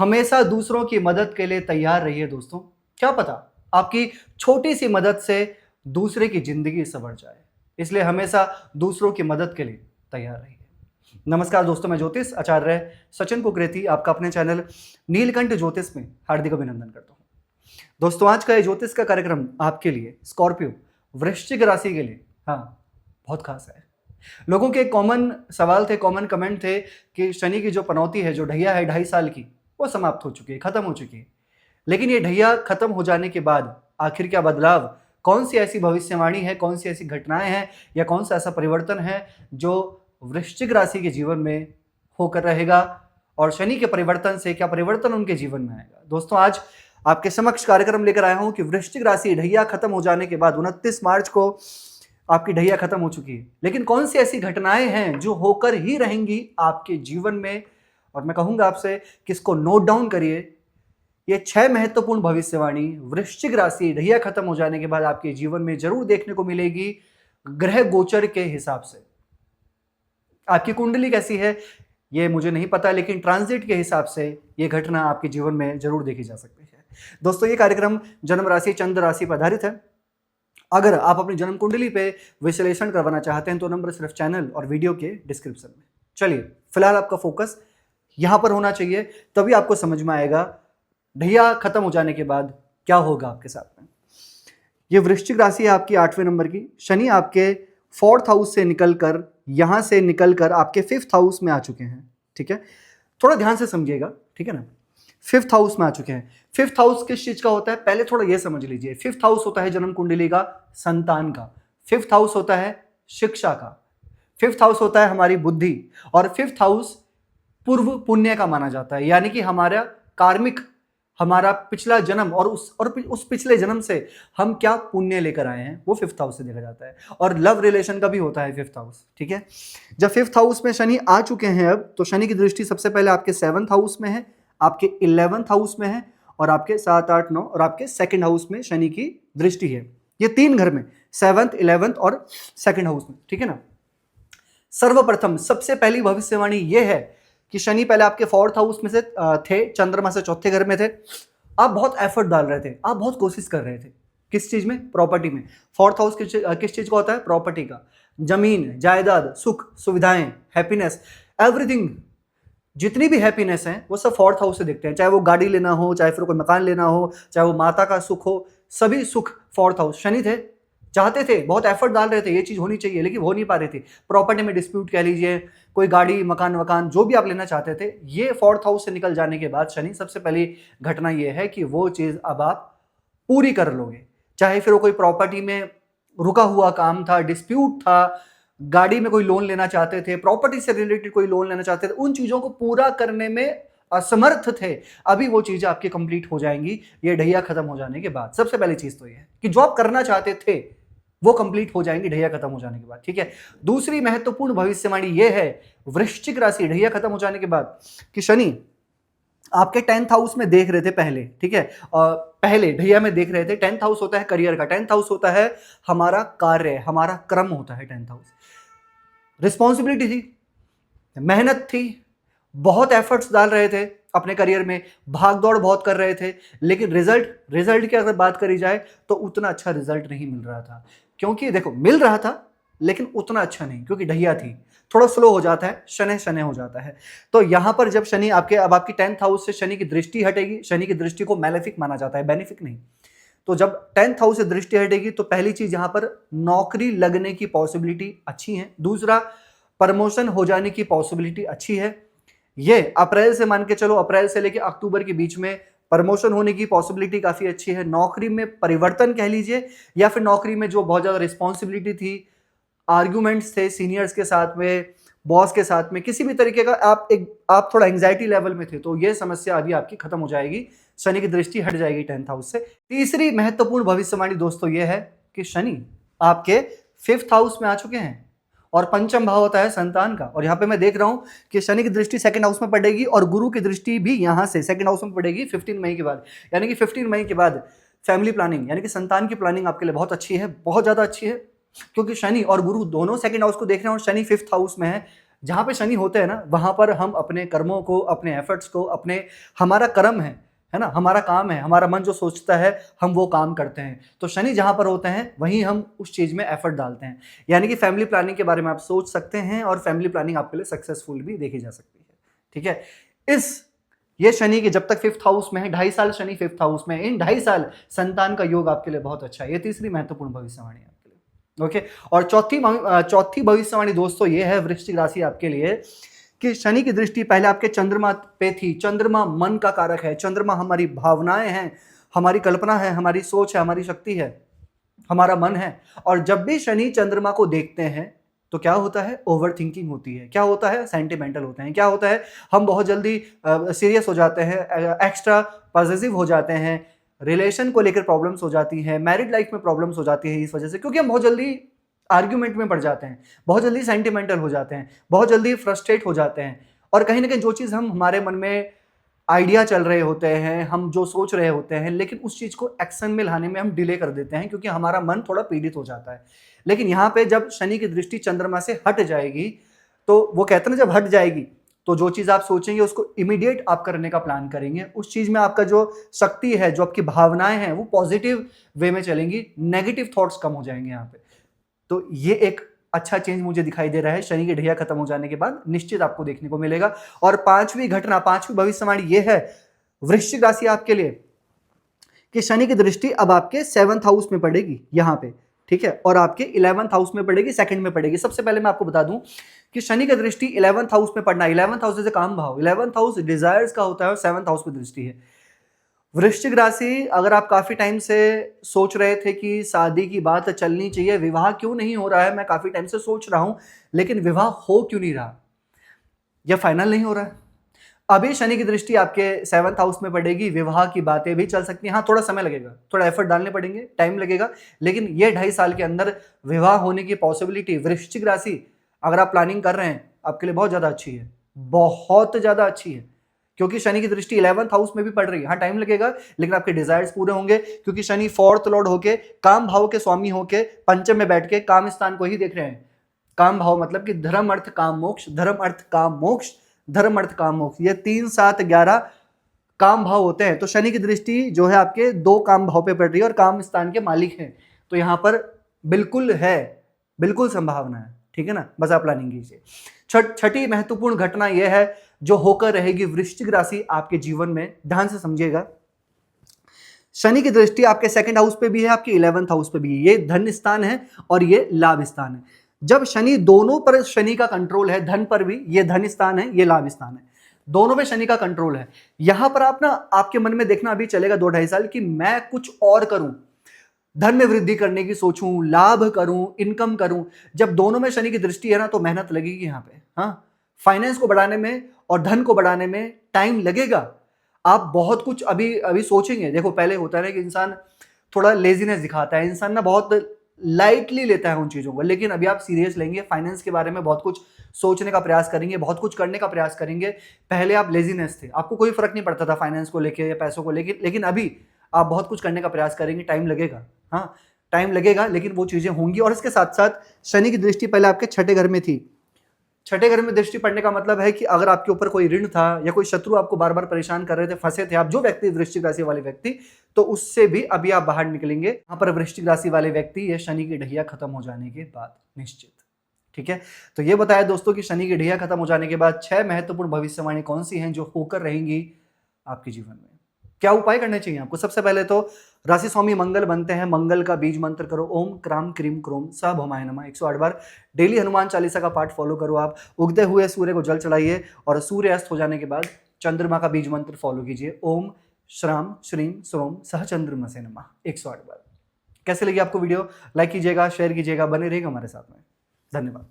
हमेशा दूसरों की मदद के लिए तैयार रहिए दोस्तों। क्या पता आपकी छोटी सी मदद से दूसरे की जिंदगी संवर जाए। इसलिए हमेशा दूसरों की मदद के लिए तैयार रहिए। नमस्कार दोस्तों, मैं ज्योतिष आचार्य सचिन कुकरेती आपका अपने चैनल नीलकंठ ज्योतिष में हार्दिक अभिनंदन करता हूँ। दोस्तों, आज का ये ज्योतिष का कार्यक्रम आपके लिए स्कॉर्पियो वृश्चिक राशि के लिए बहुत खास है। लोगों के कॉमन सवाल थे, कॉमन कमेंट थे कि शनि की जो पनौती है, जो ढैया है 2.5 साल की, वो समाप्त हो चुकी है, खत्म हो चुकी है। लेकिन ये ढैया खत्म हो जाने के बाद आखिर क्या बदलाव, कौन सी ऐसी भविष्यवाणी है, कौन सी ऐसी घटनाएं हैं या कौन सा ऐसा परिवर्तन है जो वृश्चिक राशि के जीवन में होकर रहेगा और शनि के परिवर्तन से क्या परिवर्तन उनके जीवन में आएगा। दोस्तों, आज आपके समक्ष कार्यक्रम लेकर आया हूं कि वृश्चिक राशि ढैया खत्म हो जाने के बाद 29 मार्च को आपकी ढैया खत्म हो चुकी है, लेकिन कौन सी ऐसी घटनाएं हैं जो होकर ही रहेंगी आपके जीवन में। और मैं कहूंगा आपसे कि इसको नोट डाउन करिए। ये 6 महत्वपूर्ण भविष्यवाणी वृश्चिक राशि ढैया खत्म हो जाने के बाद आपके जीवन में जरूर देखने को मिलेगी। ग्रह गोचर के हिसाब से आपकी कुंडली कैसी है ये मुझे नहीं पता, लेकिन ट्रांजिट के हिसाब से ये घटना आपके जीवन में जरूर देखी जा सकती है। दोस्तों, ये कार्यक्रम जन्म राशि चंद्र राशि पर आधारित है। अगर आप अपनी जन्म कुंडली पे विश्लेषण करवाना चाहते हैं तो नंबर सिर्फ चैनल और वीडियो के डिस्क्रिप्शन में। चलिए, फिलहाल आपका फोकस यहां पर होना चाहिए, तभी आपको समझ में आएगा ढैया खत्म हो जाने के बाद क्या होगा आपके साथ में। ये वृश्चिक राशि है आपकी 8वें नंबर की। शनि आपके 4th हाउस से निकलकर यहां से निकलकर आपके 5th हाउस में आ चुके हैं। ठीक है, थोड़ा ध्यान से समझिएगा, ठीक है ना। 5th हाउस में आ चुके हैं। 5th हाउस किस चीज का होता है, पहले थोड़ा यह समझ लीजिए। 5th हाउस होता है जन्म कुंडली का संतान का, 5th हाउस होता है शिक्षा का, 5th हाउस होता है हमारी बुद्धि, और 5th हाउस पूर्व पुण्य का माना जाता है। यानी कि हमारा कार्मिक, हमारा पिछला जन्म और उस पिछले जन्म से हम क्या पुण्य लेकर आए हैं, वो 5th हाउस से देखा जाता है। और लव रिलेशन का भी होता है 5th हाउस। ठीक है, जब 5th हाउस में शनि आ चुके हैं अब, तो शनि की दृष्टि सबसे पहले आपके 7th हाउस में है, आपके 11th हाउस में है, और आपके 7, 8, 9 और आपके 2nd हाउस में शनि की दृष्टि है। ये 3 घर में, 7th, 11th और 2nd हाउस में। ठीक है ना। सर्वप्रथम सबसे पहली भविष्यवाणी ये है कि शनि पहले आपके 4th हाउस में से थे, चंद्रमा से 4थे घर में थे। आप बहुत एफर्ट डाल रहे थे, आप बहुत कोशिश कर रहे थे। किस चीज में? प्रॉपर्टी में। 4th हाउस किस चीज का होता है? प्रॉपर्टी का। जमीन, जायदाद, सुख, सुविधाएं, हैप्पीनेस, एवरीथिंग, जितनी भी हैप्पीनेस है वो सब 4th हाउस से देखते हैं। चाहे वो गाड़ी लेना हो, चाहे फिर कोई मकान लेना हो, चाहे वो माता का सुख हो, सभी सुख 4th हाउस। शनि थे, चाहते थे, बहुत एफर्ट डाल रहे थे, ये चीज होनी चाहिए, लेकिन हो नहीं पा रही थी। प्रॉपर्टी में डिस्प्यूट कह लीजिए, कोई गाड़ी, मकान जो भी आप लेना चाहते थे, ये 4th हाउस से निकल जाने के बाद शनि सबसे पहली घटना ये है कि वो चीज अब आप पूरी कर लोगे। चाहे फिर वो कोई प्रॉपर्टी में रुका हुआ काम था, डिस्प्यूट था, गाड़ी में कोई लोन लेना चाहते थे, प्रॉपर्टी से रिलेटेड कोई लोन लेना चाहते थे, उन चीजों को पूरा करने में असमर्थ थे, अभी वो चीजें आपकी कंप्लीट हो जाएंगी ये ढैया खत्म हो जाने के बाद। सबसे पहली चीज तो ये है कि जो आप करना चाहते थे वो कंप्लीट हो जाएंगी ढैया खत्म हो जाने के बाद। ठीक है, दूसरी महत्वपूर्ण भविष्यवाणी ये है वृश्चिक राशि ढैया खत्म हो जाने के बाद कि शनि आपके 10th हाउस में देख रहे थे पहले। ठीक है, पहले ढैया में देख रहे थे। 10th हाउस होता है करियर का, 10th हाउस होता है हमारा कार्य, हमारा क्रम होता है 10th हाउस। रिस्पॉन्सिबिलिटी थी, मेहनत थी, बहुत एफर्ट्स डाल रहे थे अपने करियर में, भाग दौड़ बहुत कर रहे थे, लेकिन रिजल्ट की अगर बात करी जाए तो उतना अच्छा रिजल्ट नहीं मिल रहा था। क्योंकि देखो, मिल रहा था लेकिन उतना अच्छा नहीं, क्योंकि ढैया थी, थोड़ा स्लो हो जाता है, शनि हो जाता है। तो यहां पर जब शनि अब आपकी 10th हाउस से शनि की दृष्टि हटेगी, शनि की दृष्टि को मैलेफिक माना जाता है, बेनिफिक नहीं। तो जब 10th हाउस से दृष्टि हटेगी तो पहली चीज यहां पर नौकरी लगने की पॉसिबिलिटी अच्छी है। दूसरा, प्रमोशन हो जाने की पॉसिबिलिटी अच्छी है। ये अप्रैल से मान के चलो, अप्रैल से लेके अक्टूबर के बीच में प्रमोशन होने की पॉसिबिलिटी काफी अच्छी है। नौकरी में परिवर्तन कह लीजिए, या फिर नौकरी में जो बहुत ज्यादा रिस्पॉन्सिबिलिटी थी, आर्ग्यूमेंट्स थे सीनियर्स के साथ में, बॉस के साथ में, किसी भी तरीके का आप थोड़ा एंग्जाइटी लेवल में थे, तो ये समस्या अभी आपकी खत्म हो जाएगी, शनि की दृष्टि हट जाएगी 10th हाउस से। तीसरी महत्वपूर्ण भविष्यवाणी दोस्तों ये है कि शनि आपके 5th हाउस में आ चुके हैं, और पंचम भाव होता है संतान का। और यहां पे मैं देख रहा हूं कि शनि की दृष्टि 2nd हाउस में पड़ेगी और गुरु की दृष्टि भी यहां से 2nd हाउस में पड़ेगी 15 मई के बाद। यानी कि 15 मई के बाद फैमिली प्लानिंग, यानी कि संतान की प्लानिंग आपके लिए बहुत अच्छी है, बहुत ज्यादा अच्छी है, क्योंकि शनि और गुरु दोनों 2nd हाउस को देख रहे हैं और शनि 5th हाउस में है। जहाँ पे शनि होते हैं ना, वहाँ पर हम अपने कर्मों को, अपने एफर्ट्स को, हमारा कर्म है ना, हमारा काम है, हमारा मन जो सोचता है हम वो काम करते हैं। तो शनि जहाँ पर होते हैं वहीं हम उस चीज़ में एफर्ट डालते हैं। यानी कि फैमिली प्लानिंग के बारे में आप सोच सकते हैं और फैमिली प्लानिंग आपके लिए सक्सेसफुल भी देखी जा सकती है। ठीक है, ये शनि के जब तक 5th हाउस में है, 2.5 साल शनि 5th हाउस में है, इन 2.5 साल संतान का योग आपके लिए बहुत अच्छा है। ये तीसरी महत्वपूर्ण भविष्यवाणी है आपके लिए। ओके, और चौथी भविष्यवाणी दोस्तों ये है वृश्चिक राशि आपके लिए कि शनि की दृष्टि पहले आपके चंद्रमा पे थी। चंद्रमा मन का कारक है, चंद्रमा हमारी भावनाएं हैं, हमारी कल्पना है, हमारी सोच है, हमारी शक्ति है, हमारा मन है। और जब भी शनि चंद्रमा को देखते हैं तो क्या होता है, ओवर थिंकिंग होती है, क्या होता है, सेंटिमेंटल होते हैं, क्या होता है, हम बहुत जल्दी सीरियस हो जाते हैं, एक्स्ट्रा पॉजिटिव हो जाते हैं, रिलेशन को लेकर प्रॉब्लम्स हो जाती हैं, मैरिड लाइफ में प्रॉब्लम्स हो जाती है इस वजह से, क्योंकि हम बहुत जल्दी आर्ग्यूमेंट में पड़ जाते हैं, बहुत जल्दी सेंटिमेंटल हो जाते हैं, बहुत जल्दी फ्रस्ट्रेट हो जाते हैं। और कहीं ना कहीं जो चीज़ हम हमारे मन में आइडिया चल रहे होते हैं, हम जो सोच रहे होते हैं, लेकिन उस चीज़ को एक्शन में लाने में हम डिले कर देते हैं क्योंकि हमारा मन थोड़ा पीड़ित हो जाता है। लेकिन यहाँ पे जब शनि की दृष्टि चंद्रमा से हट जाएगी तो वो कहते हैं ना, जब हट जाएगी तो जो चीज़ आप सोचेंगे उसको इमीडिएट आप करने का प्लान करेंगे। उस चीज़ में आपका जो शक्ति है, जो आपकी भावनाएं हैं, वो पॉजिटिव वे में चलेंगी, नेगेटिव थॉट्स कम हो जाएंगे यहाँ पे। तो ये एक अच्छा चेंज मुझे दिखाई दे रहा है शनि की ढैया खत्म हो जाने के बाद, निश्चित आपको देखने को मिलेगा। और पांचवी भविष्यवाणी ये है वृश्चिक राशि आपके लिए कि शनि की दृष्टि अब आपके 7th हाउस में पड़ेगी यहाँ पे। ठीक है, और आपके 11th हाउस में पड़ेगी, सेकंड में पड़ेगी। सबसे पहले मैं आपको बता दूं कि शनि की दृष्टि 11th हाउस में पड़ना, 11th हाउस जैसे काम भाव, 11th हाउस डिजायर्स का होता है और 7th हाउस में दृष्टि है। वृश्चिक राशि, अगर आप काफी टाइम से सोच रहे थे कि शादी की बात चलनी चाहिए, विवाह क्यों नहीं हो रहा है, मैं काफी टाइम से सोच रहा हूं लेकिन विवाह हो क्यों नहीं रहा, या फाइनल नहीं हो रहा है, अभी शनि की दृष्टि आपके 7th हाउस में पड़ेगी, विवाह की बातें भी चल सकती हैं। हाँ, थोड़ा समय लगेगा, थोड़ा एफर्ट डालने पड़ेंगे, टाइम लगेगा, लेकिन ये 2.5 साल के अंदर विवाह होने की पॉसिबिलिटी, वृश्चिक राशि अगर आप प्लानिंग कर रहे हैं आपके लिए बहुत ज्यादा अच्छी है, बहुत ज्यादा अच्छी है, क्योंकि शनि की दृष्टि 11th हाउस में भी पड़ रही है। हाँ, टाइम लगेगा लेकिन आपके डिजायर्स पूरे होंगे, क्योंकि शनि 4th लॉर्ड होके, काम भाव के स्वामी होके, पंचम में बैठ के काम स्थान को ही देख रहे हैं। काम भाव मतलब कि धर्म अर्थ काम मोक्ष, धर्म अर्थ काम मोक्ष, धर्म अर्थ काम मोक्ष, ये 3 7 11 काम भाव होते हैं। तो शनि की दृष्टि जो है आपके 2 काम भाव पे पड़ रही है और काम स्थान के मालिक हैं, तो यहां पर बिल्कुल है, बिल्कुल संभावना है। ठीक है ना, बस आप प्लानिंग कीजिए। छठी महत्वपूर्ण घटना यह है जो होकर रहेगी वृश्चिक राशि आपके जीवन में, ध्यान से समझिएगा। शनि की दृष्टि आपके 2nd हाउस पे भी है, आपके 11th हाउस पे भी है, ये धन स्थान है और ये लाभ स्थान है। जब शनि, दोनों पर शनि का कंट्रोल है, धन पर भी, ये धन स्थान है, ये लाभ स्थान है, दोनों पे शनि का कंट्रोल है। यहां पर आप ना, आपके मन में देखना अभी चलेगा 2-2.5 साल कि मैं कुछ और करूं, धन में वृद्धि करने की सोचूं, लाभ करूं, इनकम करूं। जब दोनों में शनि की दृष्टि है ना, तो मेहनत लगेगी यहाँ पे। हाँ, फाइनेंस को बढ़ाने में और धन को बढ़ाने में टाइम लगेगा। आप बहुत कुछ अभी अभी सोचेंगे। देखो, पहले होता है ना कि इंसान थोड़ा लेजीनेस दिखाता है, इंसान ना बहुत लाइटली लेता है उन चीज़ों को, लेकिन अभी आप सीरियस लेंगे, फाइनेंस के बारे में बहुत कुछ सोचने का प्रयास करेंगे, बहुत कुछ करने का प्रयास करेंगे। पहले आप लेजीनेस थे, आपको कोई फर्क नहीं पड़ता था फाइनेंस को लेके या पैसों को लेके, लेकिन अभी आप बहुत कुछ करने का प्रयास करेंगे। टाइम लगेगा, हाँ टाइम लगेगा, लेकिन वो चीज़ें होंगी। और इसके साथ साथ शनि की दृष्टि पहले आपके 6ठे घर में थी। 6ठे घर में दृष्टि पड़ने का मतलब है कि अगर आपके ऊपर कोई ऋण था या कोई शत्रु आपको बार बार परेशान कर रहे थे, फंसे थे आप, जो व्यक्ति वृश्चिक राशि वाले व्यक्ति, तो उससे भी अभी आप बाहर निकलेंगे। यहाँ पर वृश्चिक राशि वाले व्यक्ति, ये शनि की ढैया खत्म हो जाने के बाद निश्चित। ठीक है, तो ये बताया दोस्तों कि शनि की ढैया खत्म हो जाने के बाद 6 महत्वपूर्ण भविष्यवाणी कौन सी हैं जो होकर रहेंगी आपके जीवन में। क्या उपाय करने चाहिए आपको? सबसे पहले तो राशि स्वामी मंगल बनते हैं, मंगल का बीज मंत्र करो, ओम क्राम क्रीम क्रोम स भौमाय नमः 108 बार। डेली हनुमान चालीसा का पाठ फॉलो करो आप। उगते हुए सूर्य को जल चढ़ाइए और सूर्य अस्त हो जाने के बाद चंद्रमा का बीज मंत्र फॉलो कीजिए, ओम श्राम श्रीम श्रोम सह चंद्रमसे नमः 108 बार। कैसे लगी आपको वीडियो? लाइक कीजिएगा, शेयर कीजिएगा, बने रहिएगा हमारे साथ में। धन्यवाद।